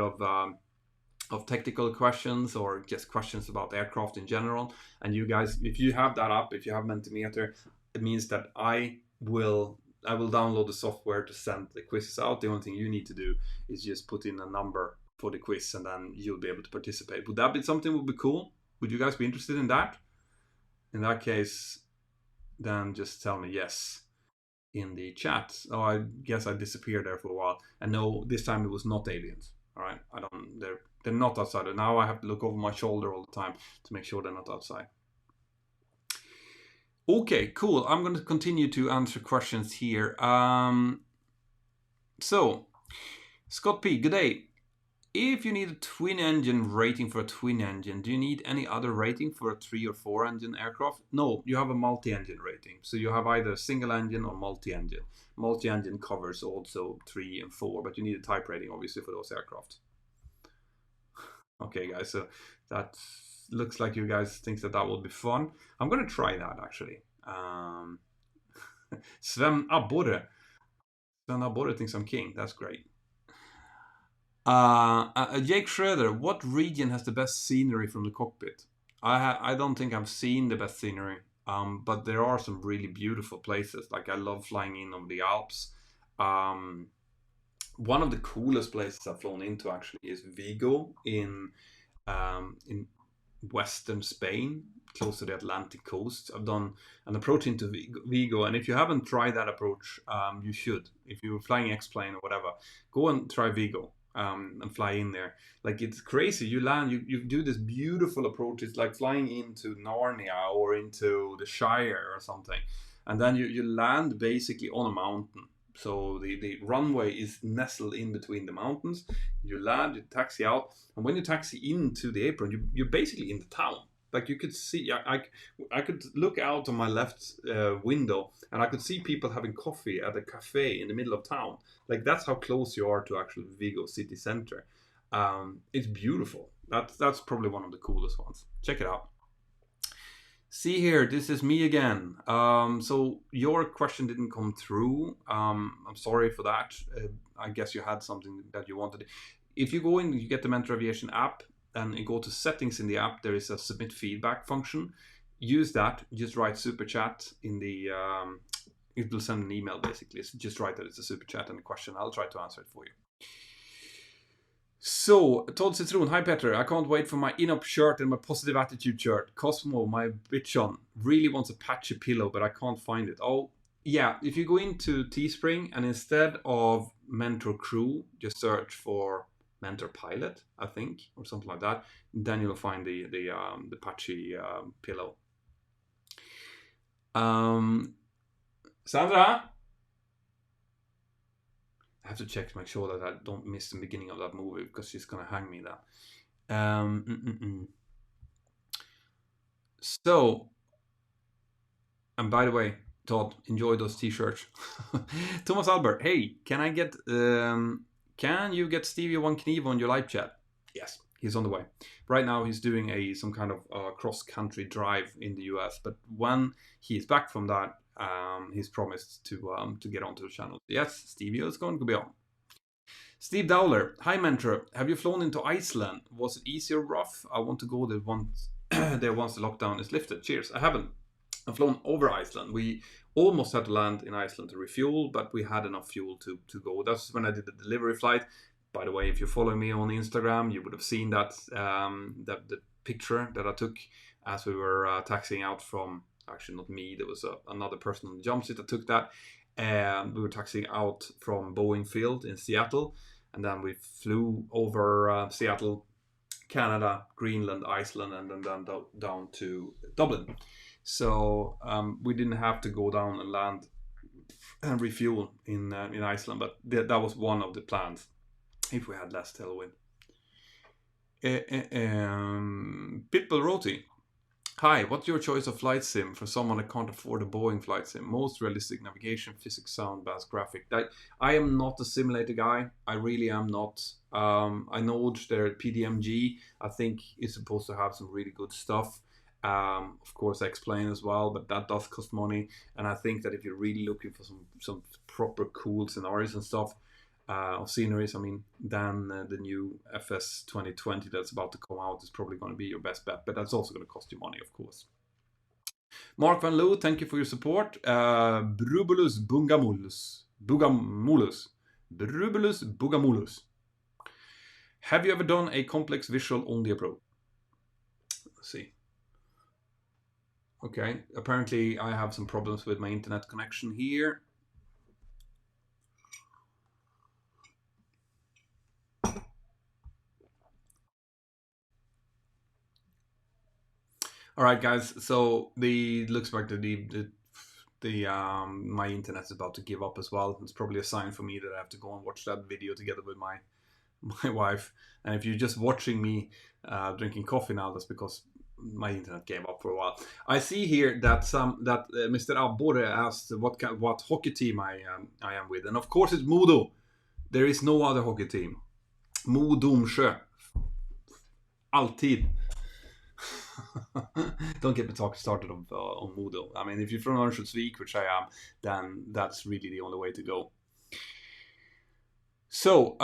of technical questions or just questions about aircraft in general. And you guys, if you have that up, if you have Mentimeter, it means that I will download the software to send the quizzes out. The only thing you need to do is just put in a number for the quiz, and then you'll be able to participate. Would that be something that would be cool? Would you guys be interested in that? In that case, then just tell me yes in the chat. Oh, I guess I disappeared there for a while. And no, this time it was not aliens. All right, they're not outside. Now I have to look over my shoulder all the time to make sure they're not outside. Okay, cool. I'm going to continue to answer questions here. So, Scott P, good day. If you need a twin engine rating for a twin engine, do you need any other rating for a 3 or 4 engine aircraft? No, you have a multi-engine rating. So you have either a single engine or multi-engine. Multi-engine covers also 3 and 4, but you need a type rating obviously for those aircraft. Okay, guys, so that looks like you guys think that that will be fun. I'm gonna try that actually. Sven Abborre. Sven Abborre thinks I'm king. That's great. Jake Schroeder, what region has the best scenery from the cockpit? I don't think I've seen the best scenery, but there are some really beautiful places. Like I love flying in over the Alps. Um, One of the coolest places I've flown into actually is Vigo in western Spain, close to the Atlantic coast. I've done an approach into Vigo, and if you haven't tried that approach, you should. If you're flying X-plane or whatever, go and try Vigo. And fly in there. Like it's crazy. You land, you do this beautiful approach. It's like flying into Narnia or into the Shire or something. And then you land basically on a mountain. So the runway is nestled in between the mountains. You land, you taxi out, and when you taxi into the apron, you're basically in the town. Like you could see, I could look out on my left window, and I could see people having coffee at a cafe in the middle of town. Like that's how close you are to actual Vigo city center. It's beautiful. That's probably one of the coolest ones. Check it out. See here, this is me again. So your question didn't come through. I'm sorry for that. I guess you had something that you wanted. If you go in, you get the Mentour Aviation app, and you go to settings in the app. There is a submit feedback function. Use that. Just write super chat in the. It will send an email basically. So just write that it's a super chat and a question. I'll try to answer it for you. So, Todd Citron, hi Petra, I can't wait for my in-up shirt and my positive attitude shirt. Cosmo, my bitchon, really wants a patchy pillow, but I can't find it. Oh, yeah, if you go into Teespring and instead of Mentor Crew, just search for Mentour Pilot, I think, or something like that, then you'll find the patchy pillow. Sandra? I have to check to make sure that I don't miss the beginning of that movie because she's gonna hang me there. So, and by the way, Todd, enjoy those T-shirts. Thomas Albert, hey, can you get Stevie One Kniv on your live chat? Yes, he's on the way. Right now, he's doing some kind of cross-country drive in the US. But when he is back from that, he's promised to get onto the channel. Yes, Stevie is going to be on. Steve Dowler, hi Mentor. Have you flown into Iceland? Was it easy or rough? I want to go there once the lockdown is lifted. Cheers. I haven't. I've flown over Iceland. We almost had to land in Iceland to refuel, but we had enough fuel to go. That's when I did the delivery flight. By the way, if you follow me on Instagram, you would have seen that the picture that I took as we were taxiing out from. Actually, not me. There was another person on the jump seat that took that. We were taxiing out from Boeing Field in Seattle, and then we flew over Seattle, Canada, Greenland, Iceland, and then down to Dublin. So we didn't have to go down and land and refuel in Iceland, but that was one of the plans if we had less tailwind. Pitbull Roti. Hi, what's your choice of flight sim for someone that can't afford a Boeing flight sim? Most realistic navigation, physics, sound, best graphic. I am not a simulator guy. I really am not. I know their PDMG, I think, is supposed to have some really good stuff. Of course, X-Plane as well, but that does cost money. And I think that if you're really looking for some proper cool scenarios and stuff, of sceneries, I mean, then the new FS 2020 that's about to come out is probably going to be your best bet, but that's also going to cost you money, of course. Mark Van Loo, thank you for your support. Brubulus Bungamulus. Bugamulus. Brubulus Bugamulus. Have you ever done a complex visual on the approach? Let's see. Okay, apparently I have some problems with my internet connection here. All right, guys. So looks like my internet's about to give up as well. It's probably a sign for me that I have to go and watch that video together with my wife. And if you're just watching me drinking coffee now, that's because my internet gave up for a while. I see here that Mr. Abborre asked what hockey team I am with, and of course it's Modo. There is no other hockey team. Mo Domsjö. Alltid. Don't get me talking started on Moodle. I mean, if you're from Örnsköldsvik, which I am, then that's really the only way to go. So,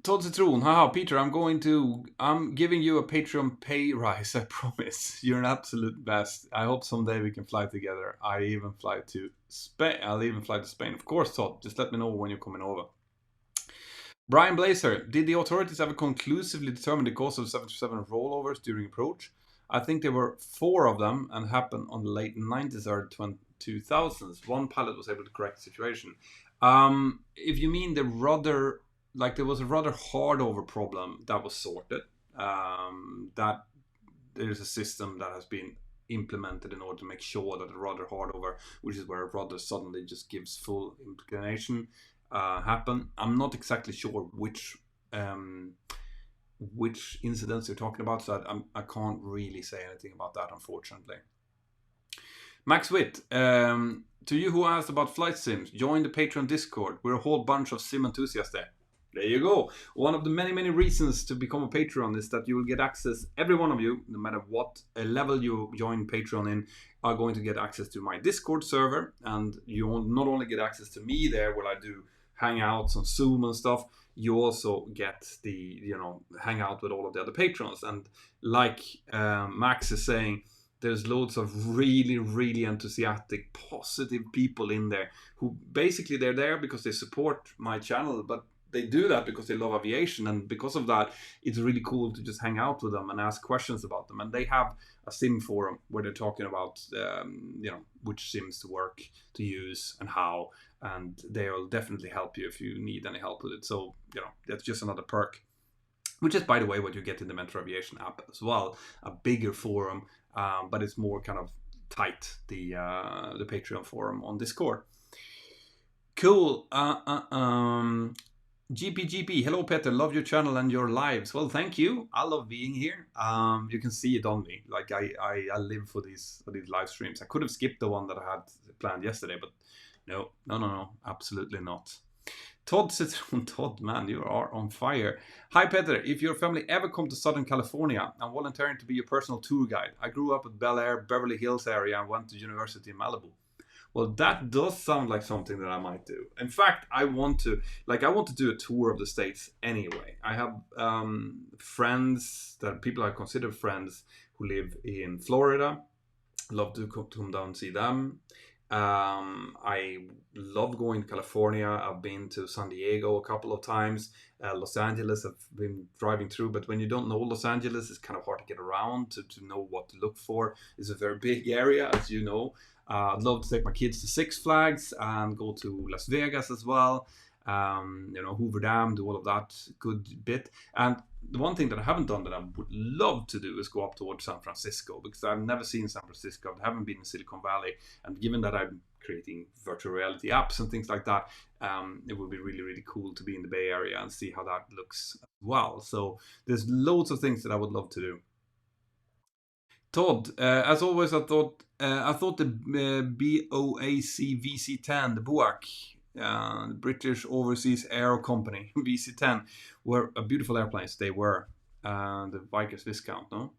Todd Citron, haha, Peter, I'm giving you a Patreon pay rise, I promise. You're an absolute best. I hope someday we can fly together. I'll even fly to Spain. Of course, Todd, just let me know when you're coming over. Brian Blazer, did the authorities ever conclusively determine the cause of 737 rollovers during approach? I think there were 4 of them and happened on the late 90s or 2000s. One pilot was able to correct the situation. If you mean the rudder, like there was a rudder hardover problem that was sorted. That there's a system that has been implemented in order to make sure that the rudder hardover, which is where a rudder suddenly just gives full inclination, happen. I'm not exactly sure which incidents you're talking about, so I can't really say anything about that, unfortunately. Max Witt, to you who asked about flight sims, join the Patreon Discord. We're a whole bunch of sim enthusiasts there. There you go. One of the many reasons to become a Patreon is that you will get access, every one of you, no matter what level you join Patreon in, are going to get access to my Discord server. And you will not only get access to me there, where I do hangouts on Zoom and stuff, you also get the, hang out with all of the other patrons. And like Max is saying, there's loads of really enthusiastic, positive people in there who basically they're there because they support my channel, but they do that because they love aviation, and because of that, it's really cool to just hang out with them and ask questions about them. And they have a sim forum where they're talking about, which sims to work, to use, and how. And they'll definitely help you if you need any help with it. So, that's just another perk. Which is, by the way, what you get in the Mentour Aviation app as well. A bigger forum, but it's more kind of tight, the Patreon forum on Discord. Cool. GP, hello Petter, love your channel and your lives. Well, thank you. I love being here. You can see it on me. Like I live for these live streams. I could have skipped the one that I had planned yesterday, but no, absolutely not. Todd sits on Todd, man, you are on fire. Hi Petter, if your family ever come to Southern California, I'm volunteering to be your personal tour guide. I grew up at Bel Air, Beverly Hills area, and went to university in Malibu. Well, that does sound like something that I might do. In fact, I want to do a tour of the States anyway. I have friends, people I consider friends, who live in Florida. Love to come down and see them. I love going to California. I've been to San Diego a couple of times. Los Angeles, I've been driving through, but when you don't know Los Angeles, it's kind of hard to get around to know what to look for. It's a very big area, as you know. I'd love to take my kids to Six Flags and go to Las Vegas as well. Hoover Dam, do all of that good bit. And the one thing that I haven't done that I would love to do is go up towards San Francisco, because I've never seen San Francisco. I haven't been in Silicon Valley. And given that I'm creating virtual reality apps and things like that, it would be really cool to be in the Bay Area and see how that looks as well. So there's loads of things that I would love to do. Todd, as always, I thought the BOAC VC10, the BOAC, the British Overseas Aero Company, VC10, were beautiful airplanes. They were. The Vickers Viscount, no?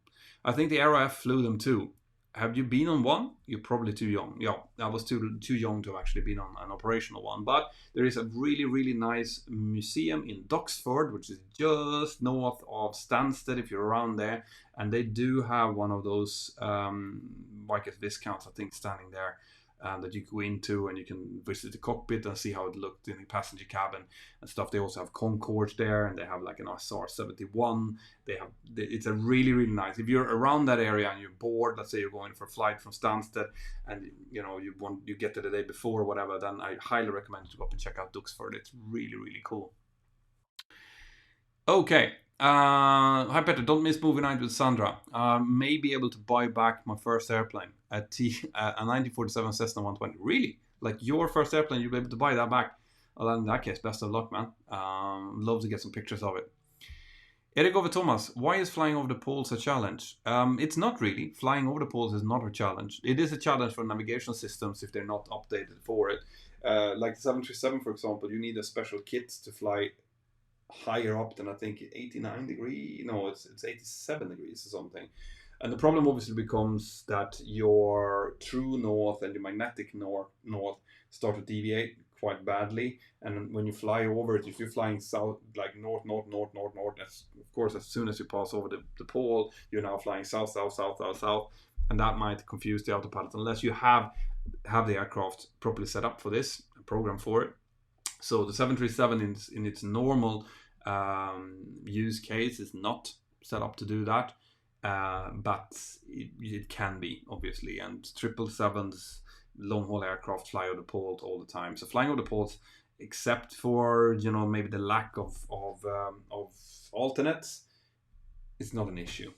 I think the Aero F flew them too. Have you been on one? You're probably too young. Yeah, I was too young to have actually been on an operational one. But there is a really nice museum in Duxford, which is just north of Stansted, if you're around there. And they do have one of those Vickers Viscounts, I think, standing there. That you go into, and you can visit the cockpit and see how it looked in the passenger cabin and stuff. They also have Concords there, and they have like an SR-71. It's a really nice. If you're around that area and you're bored, let's say you're going for a flight from Stansted, and you get there the day before or whatever, then I highly recommend you to go up and check out Duxford. It's really cool. Okay. Hi Petter, don't miss movie night with Sandra. May be able to buy back my first airplane, a 1947 Cessna 120. Really? Like your first airplane, you'll be able to buy that back? Well, in that case, best of luck, man. Love to get some pictures of it. Erik over Thomas, why is flying over the poles a challenge? It's not really. Flying over the poles is not a challenge. It is a challenge for navigational systems if they're not updated for it. Like the 737, for example, you need a special kit to fly higher up than I think 89 degree. No, it's 87 degrees or something. And the problem obviously becomes that your true north and your magnetic north start to deviate quite badly. And when you fly over it, if you're flying south, like north, that's, of course, as soon as you pass over the pole, you're now flying south. And that might confuse the autopilot unless you have the aircraft properly set up for this, a program for it. So the 737 in its normal use case is not set up to do that. But it can be, obviously, and 777s, long haul aircraft, fly over the poles all the time. So flying over the poles, except for maybe the lack of alternates, it's not an issue.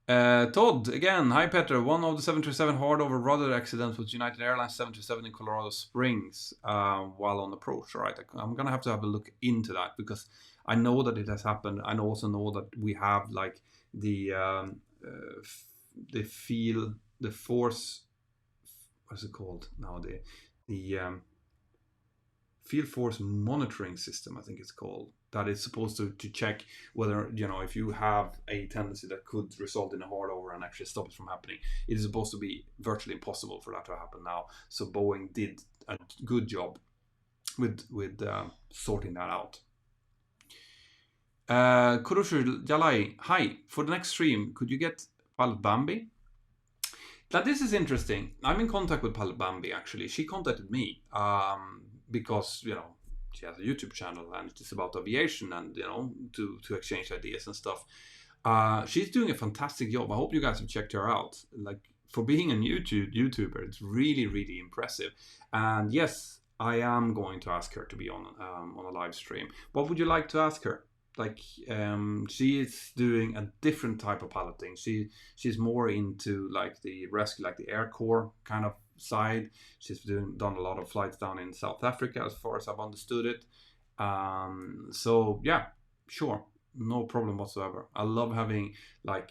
Todd again. Hi Petra. One of the 737 hardover rudder accidents was United Airlines 737 in Colorado Springs while on approach. All right, I'm gonna have to have a look into that because I know that it has happened. I also know that we have like the force. What's it called now? The field force monitoring system, I think it's called. That is supposed to check whether if you have a tendency that could result in a hardover and actually stop it from happening. It is supposed to be virtually impossible for that to happen now. So Boeing did a good job with sorting that out. Kuroshu Jalai, hi. For the next stream, could you get Pilot Bambi? Now this is interesting. I'm in contact with Pilot Bambi actually. She contacted me because she has a YouTube channel and it's about aviation and to exchange ideas and stuff. She's doing a fantastic job. I hope you guys have checked her out. Like, for being a YouTuber, it's really, really impressive. And yes, I am going to ask her to be on a live stream. What would you like to ask her? Like, she is doing a different type of piloting. She's more into like the rescue, like the Air Corps kind of side. She's done a lot of flights down in South Africa, as far as I've understood it. So yeah, sure, no problem whatsoever. I love having like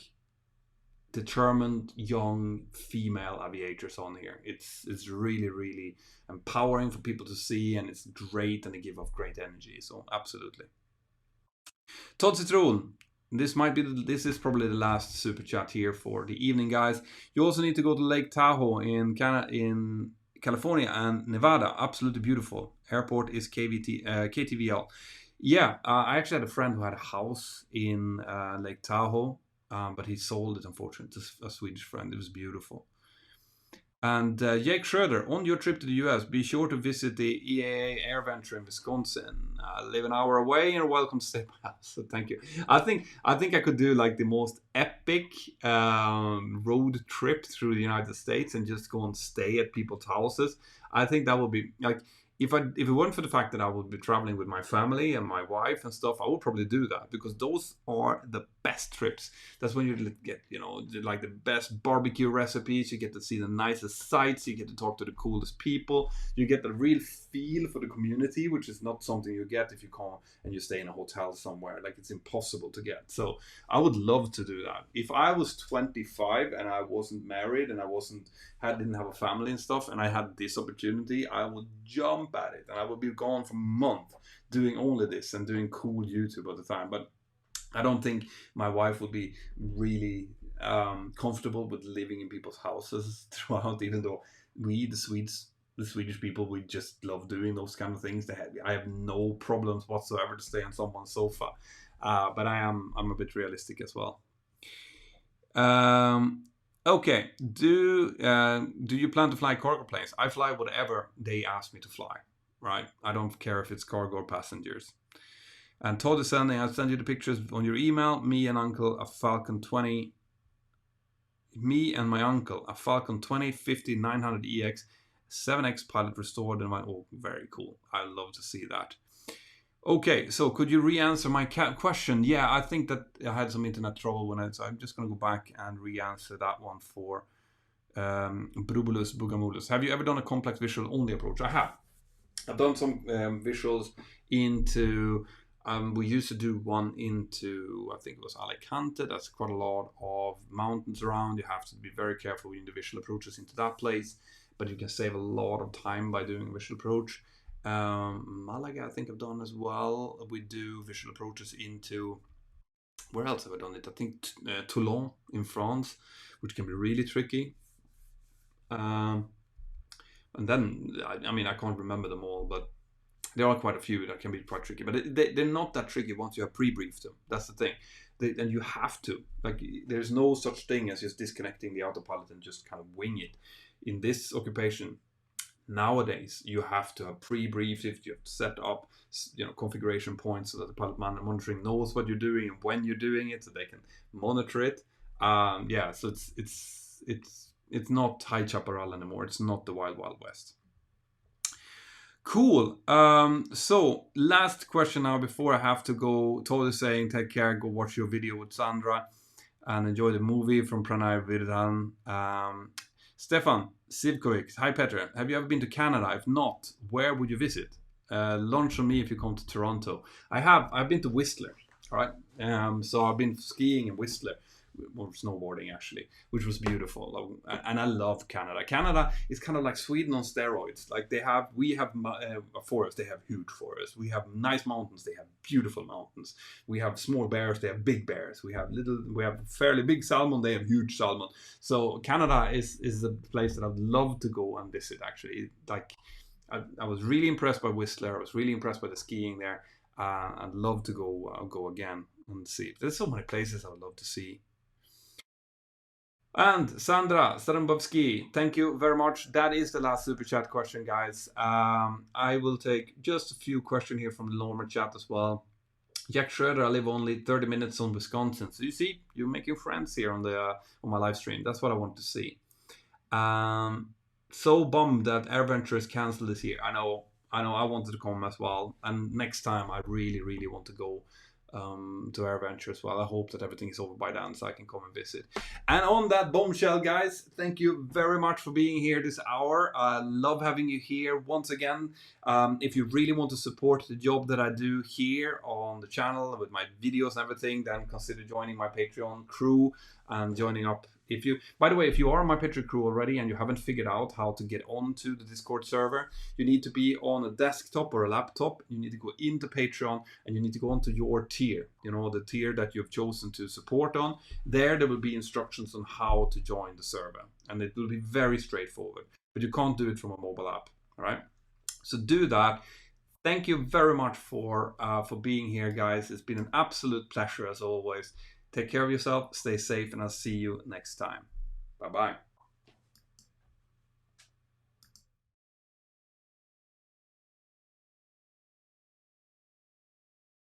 determined young female aviators on here. It's really, really empowering for people to see, and it's great, and they give off great energy. So absolutely. Todd Citron, this is probably the last super chat here for the evening, guys. You also need to go to Lake Tahoe in California and Nevada. Absolutely beautiful. Airport is KTVL. Yeah, I actually had a friend who had a house in Lake Tahoe, but he sold it, unfortunately, to a Swedish friend. It was beautiful. And Jake Schroeder, on your trip to the US, be sure to visit the EAA Air Venture in Wisconsin. I live an hour away and you're welcome to stay at my house. So thank you. I think I could do like the most epic road trip through the United States and just go and stay at people's houses. I think that would be like, if it weren't for the fact that I would be traveling with my family and my wife and stuff, I would probably do that, because those are the best trips. That's when you get, like the best barbecue recipes. You get to see the nicest sights. You get to talk to the coolest people. You get the real feel for the community, which is not something you get if you come and you stay in a hotel somewhere. Like, it's impossible to get. So I would love to do that. If I was 25 and I wasn't married and didn't have a family and stuff, and I had this opportunity, I would jump at it, and I would be gone for a month doing only this and doing cool YouTube all the time. But I don't think my wife would be really comfortable with living in people's houses throughout, even though the Swedish people, we just love doing those kind of things. I have no problems whatsoever to stay on someone's sofa, but I'm a bit realistic as well. Okay, do you plan to fly cargo planes? I fly whatever they ask me to fly, right? I don't care if it's cargo or passengers. And Todd is sending, I'll send you the pictures on your email. Me and my uncle, a Falcon 20, 50 900 EX, 7X pilot restored, and oh, very cool. I love to see that. Okay, so could you re-answer my question? Yeah, I think that I had some internet trouble so I'm just going to go back and re-answer that one for Brubulus Bugamulus. Have you ever done a complex visual only approach? I have. I've done some visuals into, we used to do one into, I think it was Alicante. That's quite a lot of mountains around. You have to be very careful with the visual approaches into that place, but you can save a lot of time by doing a visual approach. Malaga, I think I've done as well. We do visual approaches into, where else have I done it? I think Toulon in France, which can be really tricky. And then, I mean, I can't remember them all, but there are quite a few that can be quite tricky. But they're not that tricky once you have pre-briefed them. That's the thing. And you have to. Like, there's no such thing as just disconnecting the autopilot and just kind of wing it. In this occupation, nowadays, you have to have pre-briefed it. You have to set up, configuration points so that the pilot monitoring knows what you're doing and when you're doing it, so they can monitor it. So it's not high chaparral anymore. It's not the Wild Wild West. Cool. So last question now before I have to go. Todd is saying, take care, go watch your video with Sandra and enjoy the movie from Pranay Virdan. Stefan Sivkovic, hi Petra, have you ever been to Canada? If not, where would you visit? Lunch on me if you come to Toronto. I've been to Whistler, all right? So I've been skiing in Whistler, or snowboarding actually, which was beautiful. And I love Canada. Canada is kind of like Sweden on steroids. Like we have a forest, they have huge forests. We have nice mountains, they have beautiful mountains. We have small bears, they have big bears. We have fairly big salmon, they have huge salmon. So Canada is a place that I'd love to go and visit actually. Like I was really impressed by Whistler. I was really impressed by the skiing there. I'd love to go again and see. There's so many places I would love to see. And Sandra Starambovsky, thank you very much. That is the last super chat question, guys. I will take just a few questions here from the normal chat as well. Jack Schroeder, I live only 30 minutes on Wisconsin. So you see, you're making friends here on my live stream. That's what I want to see. So bummed that AirVenture is cancelled this year. I know. I wanted to come as well. And next time, I really, really want to go to AirVenture as well. I hope that everything is over by then so I can come and visit. And on that bombshell, guys, thank you very much for being here this hour. I love having you here once again. If you really want to support the job that I do here on the channel with my videos and everything, then consider joining my Patreon crew and joining up. By the way, if you are on my Pettit crew already and you haven't figured out how to get onto the Discord server, you need to be on a desktop or a laptop. You need to go into Patreon and you need to go onto your tier, the tier that you've chosen to support on. There will be instructions on how to join the server, and it will be very straightforward, but you can't do it from a mobile app. All right, so do that. Thank you very much for being here, guys. It's been an absolute pleasure as always. Take care of yourself, stay safe, and I'll see you next time. Bye-bye.